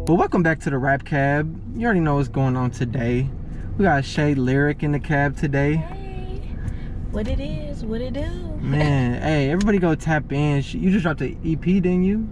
But welcome back to the Rap Cab. You already know what's going on today. We got Shay Lyriq in the cab today. Hey, what it is, what it do? Man, hey, everybody go tap in. You just dropped an EP, didn't you?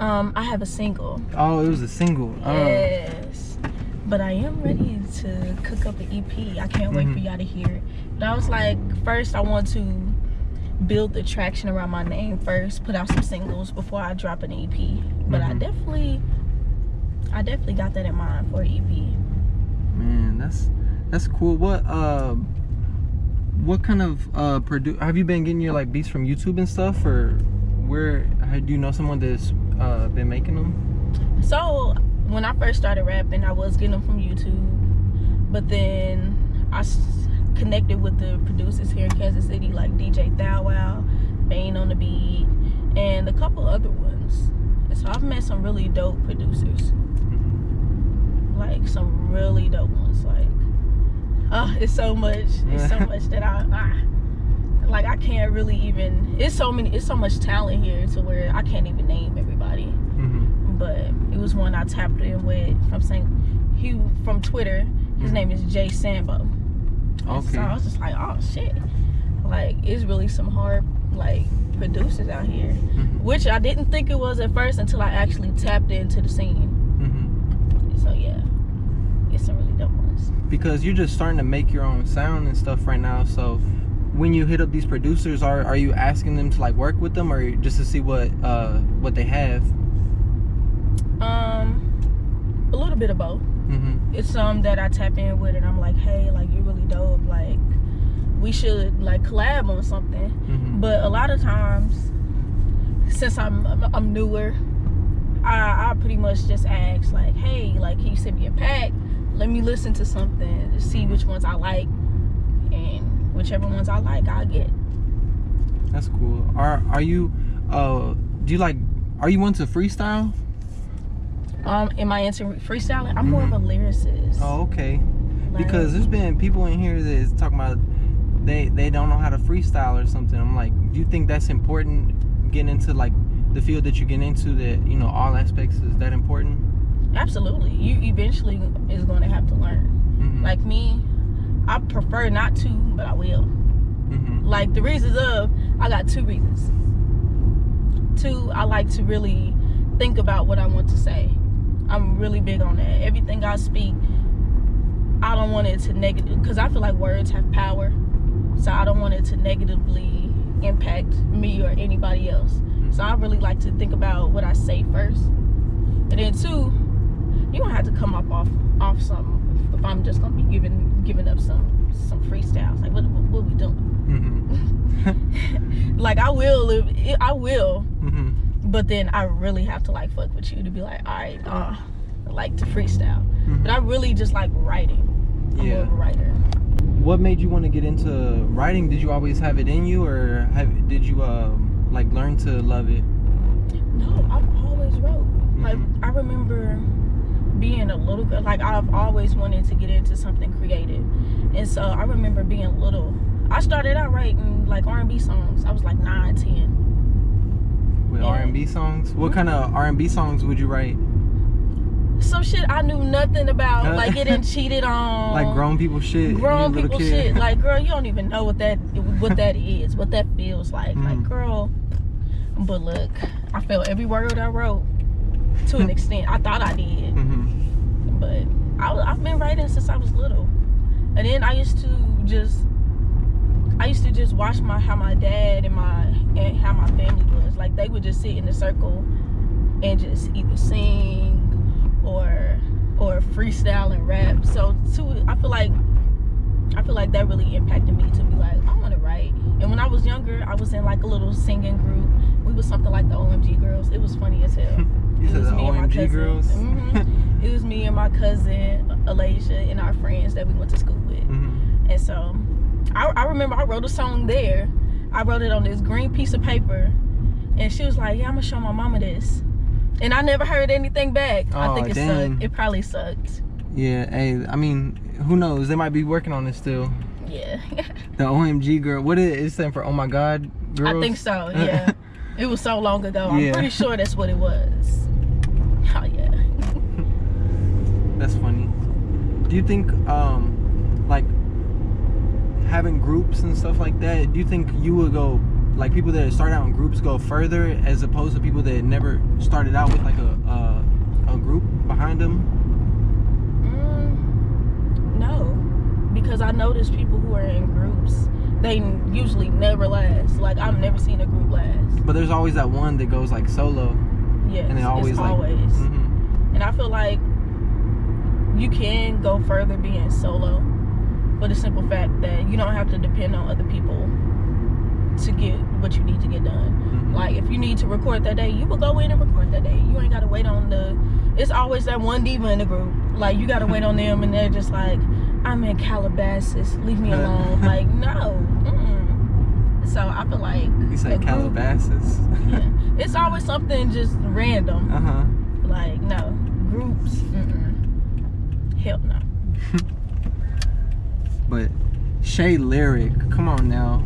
I have a single. Oh, it was a single. Yes. But I am ready to cook up an EP. I can't wait for y'all to hear it. But I was like, first I want to build the traction around my name first, put out some singles before I drop an EP. But I definitely got that in mind for an EP. Man, that's cool. What kind of have you been getting your like beats from YouTube and stuff, or where do you know someone that's been making them? So when I first started rapping, I was getting them from YouTube, but then I connected with the producers here in Kansas City, like DJ TIDAL, Bane on the Beat, and a couple other ones. And so I've met some really dope producers, like some really dope ones. Like, it's so much that I can't really even. It's so much talent here to where I can't even name everybody. But it was one I tapped in with from Twitter. His name is Jay Sambo. Okay. So I was just like, oh shit, like it's really some hard like producers out here, which I didn't think it was at first until I actually tapped into the scene. So yeah, it's some really dope ones. Because you're just starting to make your own sound and stuff right now, so when you hit up these producers, are you asking them to like work with them, or just to see what they have? A little bit of both. It's some that I tap in with and I'm like, hey, like you're really dope, like we should like collab on something. But a lot of times, since I'm newer, I pretty much just ask like, hey, like can you send me a pack, let me listen to something to see which ones I like, and whichever ones I like I'll get. That's cool. Are you are you into freestyle? Am I into freestyling? I'm more of a lyricist. Oh, okay. Like, because there's been people in here that's talking about they don't know how to freestyle or something. I'm like, do you think that's important, getting into like the field that you get into, that you know all aspects, is that important? Absolutely. You eventually is going to have to learn. Like me, I prefer not to, but I will. Like the reasons I got two reasons. Two, I like to really think about what I want to say. I'm really big on that. Everything I speak, I don't want it to negative, because I feel like words have power. So I don't want it to negatively impact me or anybody else. So I really like to think about what I say first. And then two, you don't have to come up off something if I'm just gonna be giving up some freestyles. Like what we doing? Like I will. But then I really have to like fuck with you to be like, all right, I like to freestyle. But I really just like writing. I'm more of a writer. What made you want to get into writing? Did you always have it in you, or did you like learn to love it? No, I've always wrote. Like I remember being a little girl, like I've always wanted to get into something creative. And so I remember being little. I started out writing like R&B songs. I was like 9, 10. With R&B songs? What kind of R&B songs would you write? Some shit I knew nothing about, like getting cheated on. Like grown people shit. Grown people shit. Like, girl, you don't even know what that is, what that feels like. Like, girl. But look, I felt every word I wrote to an extent. I thought I did. But I've been writing since I was little. And then I used to just watch how my dad and how my family was. Like they would just sit in a circle and just either sing or freestyle and rap. So I feel like that really impacted me to be like, I want to write. And when I was younger, I was in like a little singing group. We was something like the OMG Girls. It was funny as hell. You said the OMG Girls? It was me and my cousin Alasia and our friends that we went to school with. And so I remember I wrote a song there. I wrote it on this green piece of paper, and she was like, yeah, I'm gonna show my mama this. And I never heard anything back. I think it sucked. It probably sucked. Yeah, hey, I mean, who knows? They might be working on it still. Yeah. The OMG girl. What is it? It stand for Oh My God Girls? I think so, yeah. It was so long ago. I'm pretty sure that's what it was. Oh, yeah. That's funny. Do you think like having groups and stuff like that, do you think you would go, like people that start out in groups go further as opposed to people that never started out with like a group behind them? No, because I notice people who are in groups, they usually never last. Like I've never seen a group last. But there's always that one that goes like solo. Yes, and they always it's like always. And I feel like you can go further being solo for the simple fact that you don't have to depend on other people to get what you need to get done. Like if you need to record that day, you will go in and record that day. You ain't gotta wait on it's always that one diva in the group. Like you gotta wait on them and they're just like, I'm in Calabasas, leave me alone. Like no. So I feel like you said Calabasas. Yeah, it's always something just random. Like no groups. Hell no. But Shay Lyriq, come on now,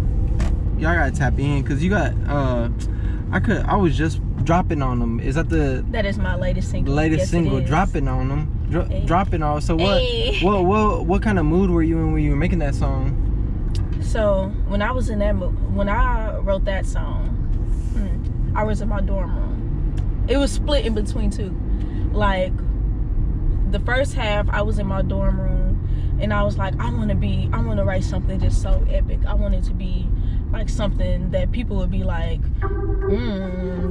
y'all gotta tap in because you got I was just dropping on them. Is that is my latest single? The latest single, dropping on them, dropping on. So what kind of mood were you in when you were making that song? So when I was in that mood, when I wrote that song, I was in my dorm room. It was split in between two. Like the first half, I was in my dorm room, and I was like, I want to write something just so epic. I want it to be like something that people would be like,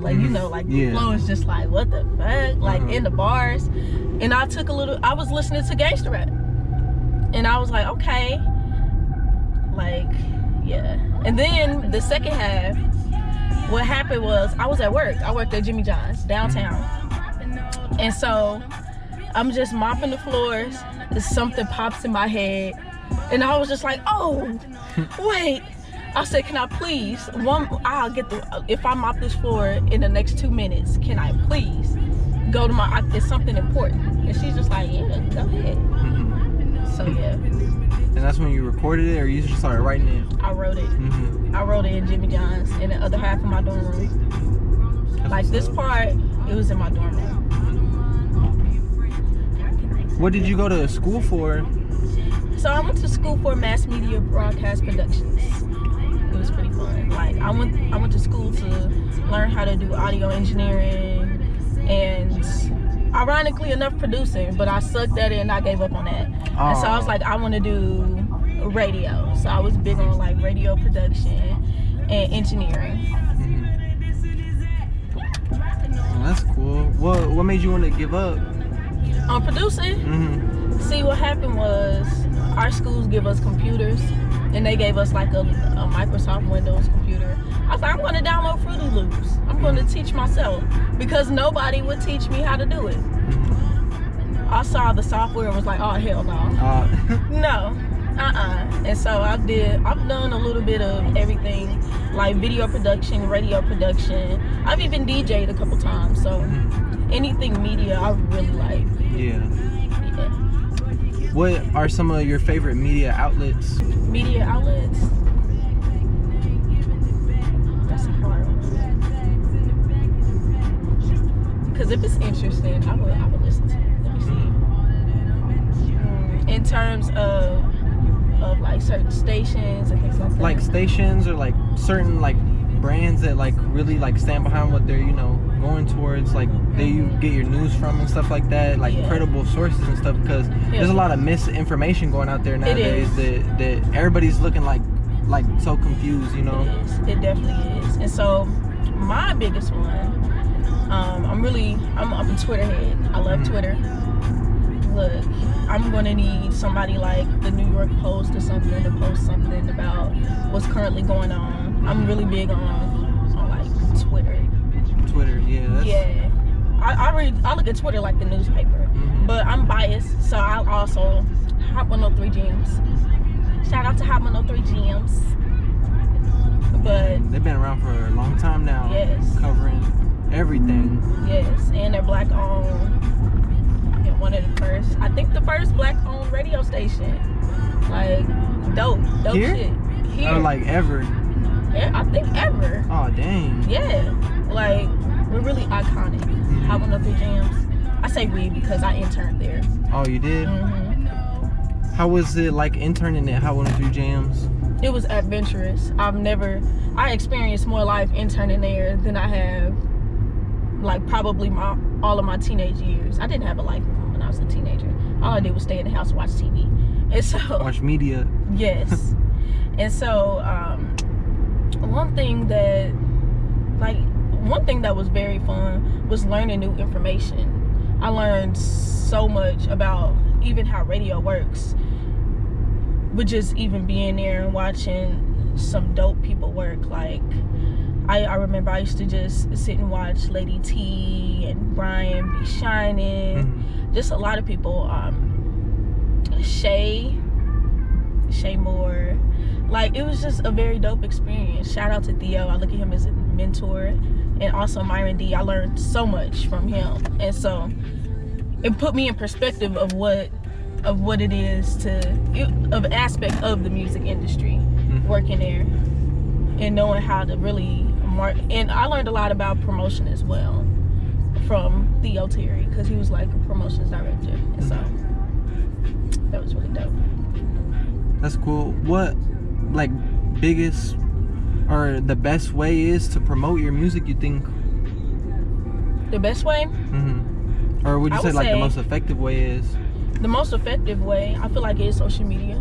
like you know, like the flow is just like, what the fuck, like in the bars. And I was listening to gangster rap, and I was like, okay. Like, yeah. And then the second half, what happened was I was at work. I worked at Jimmy John's downtown. And so I'm just mopping the floors. Something pops in my head. And I was just like, oh, wait. I said, can I please, if I mop this floor in the next 2 minutes, can I please go to it's something important. And she's just like, yeah, go ahead. So, yeah. And that's when you recorded it, or you just started writing it? I wrote it. I wrote it in Jimmy John's, in the other half of my dorm room. That's like this part, it was in my dorm room. What did you go to school for? So I went to school for mass media broadcast productions. It was pretty fun. Like I went to school to learn how to do audio engineering and, ironically enough, producing, but I sucked at it and I gave up on that. And so I was like, I want to do radio. So I was big on like radio production and engineering. Oh, that's cool. What made you want to give up on producing? See, what happened was our schools give us computers, and they gave us like a Microsoft Windows computer. I was like, I'm going to download Fruity Loops. I'm going to teach myself because nobody would teach me how to do it. I saw the software and was like, oh, hell no. No. And so I've done a little bit of everything, like video production, radio production. I've even DJ'd a couple times. So anything media, I really like. Yeah. What are some of your favorite media outlets? Media outlets? That's a hard one. Because if it's interesting, I would listen to it. Let me see. In terms of like certain stations and things like that. Like stations or like certain like brands that like really like stand behind what they're, you know, going towards, like you get your news from and stuff like that, like credible sources and stuff, because there's a lot of misinformation going out there nowadays that everybody's looking like so confused, you know. It definitely is. And so my biggest one, I'm a Twitter head. I love Twitter. Look, I'm gonna need somebody like the New York Post or something to post something about what's currently going on. I'm really big on like Twitter. Yeah. I look at Twitter like the newspaper, but I'm biased, so I'll also Hot 103 Gems. Shout out to Hot 103 Gems. But they've been around for a long time now. Yes. Covering everything. Yes, and they're black owned. And one of the first, I think the first black owned radio station. Like dope shit. Here. Or like ever. Yeah, I think ever. Oh dang. Yeah. Like we're really iconic. Hot 103 Jams. I say we because I interned there. Oh, you did? How was it like interning at Hot 103 Jams? It was adventurous. I experienced more life interning there than I have, like, probably all of my teenage years. I didn't have a life when I was a teenager. All I did was stay in the house and watch TV. And so watch media. Yes. And so one thing that was very fun was learning new information. I learned so much about even how radio works, but just even being there and watching some dope people work. Like, I remember I used to just sit and watch Lady T and Brian be shining. Just a lot of people. Shay Moore. Like, it was just a very dope experience. Shout out to Theo. I look at him as a mentor. And also Myron D. I learned so much from him. And so it put me in perspective of what it is of aspect of the music industry, working there and knowing how to really market. And I learned a lot about promotion as well from Theo Terry, because he was like a promotions director. And so that was really dope. That's cool. What, like, biggest or the best way is to promote your music, you think? The best way? Or would you say like the most effective way is? The most effective way, I feel like, is social media.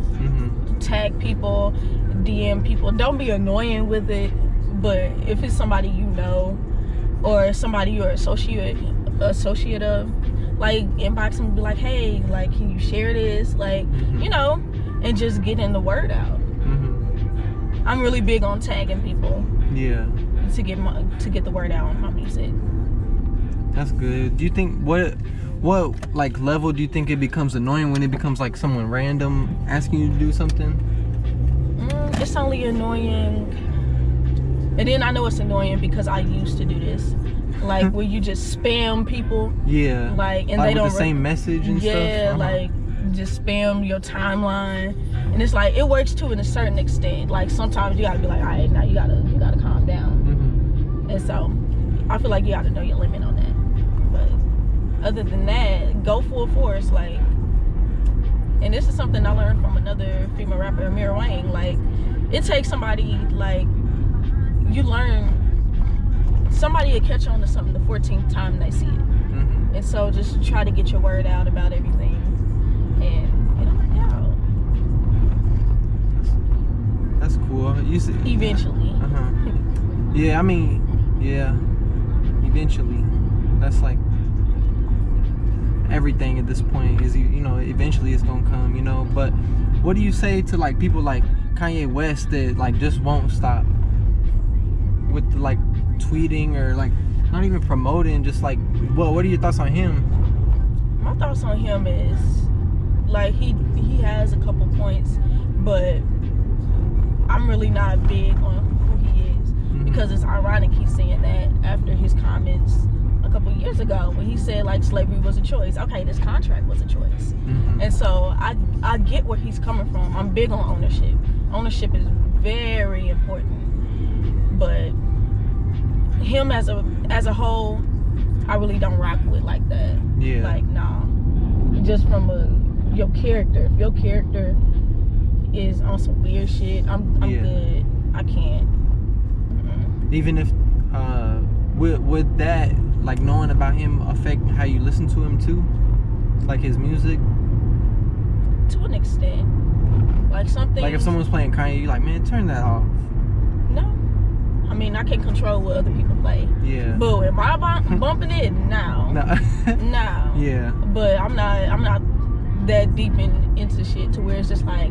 Tag people, DM people. Don't be annoying with it, but if it's somebody you know or somebody you're associate of, like, inbox them and be like, hey, like, can you share this? Like, you know, and just getting the word out. I'm really big on tagging people. Yeah. To get the word out on my music. That's good. Do you think what like level do you think it becomes annoying when it becomes like someone random asking you to do something? It's only annoying, and then I know it's annoying because I used to do this, like where you just spam people. Yeah. Like, and like they don't the same message and stuff. Yeah, like just spam your timeline, and it's like it works to a certain extent. Like sometimes you gotta be like, all right, now you gotta calm down. And so I feel like you gotta know your limit on that. But other than that, go full force. Like, and this is something I learned from another female rapper, Amira Wayne. Like, it takes somebody, like, you learn, somebody will catch on to something the 14th time they see it. And so just try to get your word out about everything, and it'll work out. That's cool. You see, eventually. Yeah, I mean, yeah, eventually. That's like everything at this point is, you know, eventually it's gonna come, you know. But what do you say to like people like Kanye West that like just won't stop with the, like, tweeting or like not even promoting, just like, well, what are your thoughts on him? My thoughts on him is, like, he has a couple points, but I'm really not big on who he is, because it's ironic he's saying that after his comments a couple years ago when he said, like, slavery was a choice. Okay, this contract was a choice. And so I get where he's coming from. I'm big on ownership. Ownership is very important, but him as a whole, I really don't rock with like that. Yeah. Like, nah. Just from your character. If your character is on some weird shit, I'm good. I can't. Even if would that, like, knowing about him affect how you listen to him too? Like his music? To an extent. Like something. Like if someone's playing Kanye, you're like, man, turn that off. No. I mean, I can't control what other people play. Yeah. But am I bumping it? No. No. Yeah. But I'm not that deep into shit to where it's just like,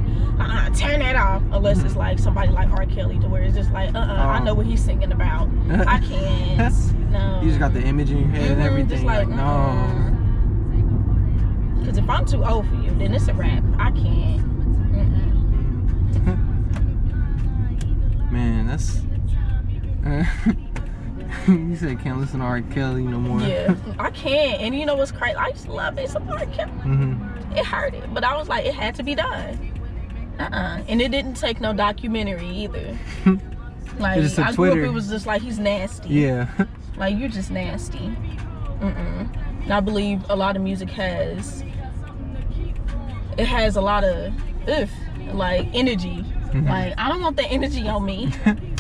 turn that off. Unless it's like somebody like R. Kelly, to where it's just like, I know what he's singing about. I can't. No. You just got the image in your head and everything. Just like, no. Because if I'm too old for you, then it's a wrap. I can't. Man, that's... You said can't listen to R. Kelly no more. Yeah, I can't. And you know what's crazy? I used to love me some R. Kelly. It hurted, but I was like, it had to be done. And it didn't take no documentary either. Like, I grew up, it was just like, he's nasty. Yeah. Like, you're just nasty. And I believe a lot of music has a lot of like energy. Like, I don't want that energy on me.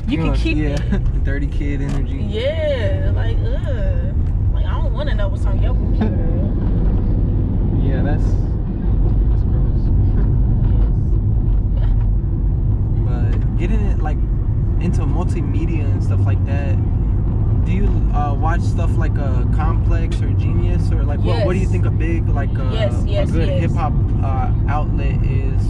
You can keep it. Dirty kid energy. Yeah, like like, I don't want to know what's on your computer. Yeah, that's gross. But getting it like into multimedia and stuff like that, do you watch stuff like Complex or Genius, or like what do you think a big like a good hip hop outlet is?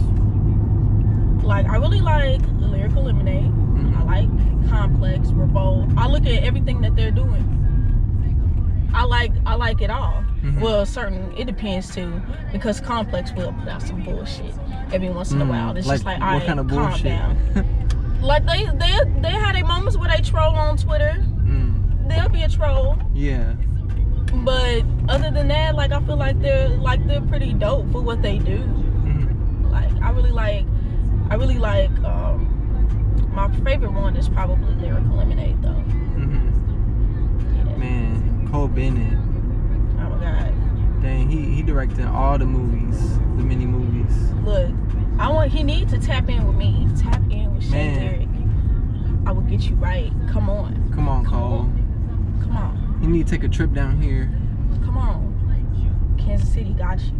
Like, I really like Lyrical Lemonade. I like Complex, Revolt. I look at everything that they're doing. I like it all. Well, it depends too, because Complex will put out some bullshit every once in a while. It's like, just like, all right, kind of calm down. Like, they had their moments where they troll on Twitter. They'll be a troll. Yeah. But other than that, like, I feel like they're pretty dope for what they do. Like, I really like my favorite one is probably Lyrical Lemonade though. Yeah. Man, Cole Bennett. Oh my god. Dang, he directed all the movies, the mini movies. Look, he needs to tap in with me. Tap in with Shay Lyriq. I will get you right. Come on. Come on, Cole. Come on. You need to take a trip down here. Come on. Kansas City got you.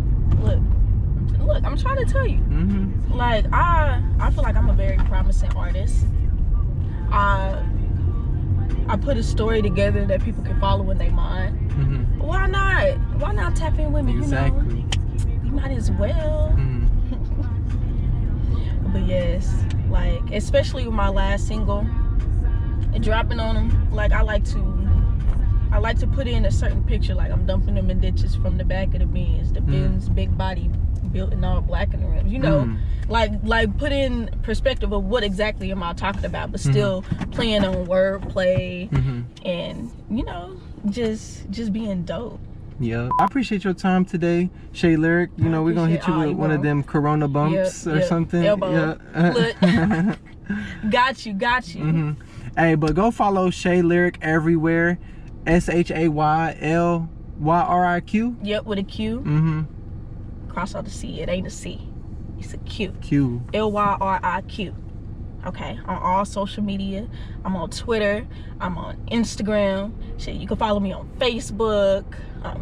Look, I'm trying to tell you. Like, I feel like I'm a very promising artist. I put a story together that people can follow in their mind. Why not? Why not tap in with me? Exactly. You know, you might as well. But yes, like, especially with my last single, and dropping on them, like, I like to put in a certain picture, like I'm dumping them in ditches from the back of the Benz. The Benz big body built in all black in the rims, you know. Like put in perspective of what exactly am I talking about, but still playing on wordplay and, you know, just being dope. Yeah, I appreciate your time today, Shay Lyriq. You know, we're gonna hit you with one of them Corona bumps or something. Elbow. Yeah. Got you. Hey, but go follow Shay Lyriq everywhere. SHAYLYRIQ. Yep, with a Q. Cross out the C. It ain't a C. It's a Q. LYRIQ. Okay, on all social media. I'm on Twitter. I'm on Instagram. Shit, you can follow me on Facebook.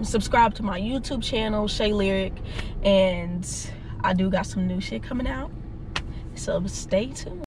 Subscribe to my YouTube channel, Shay Lyriq. And I do got some new shit coming out. So stay tuned.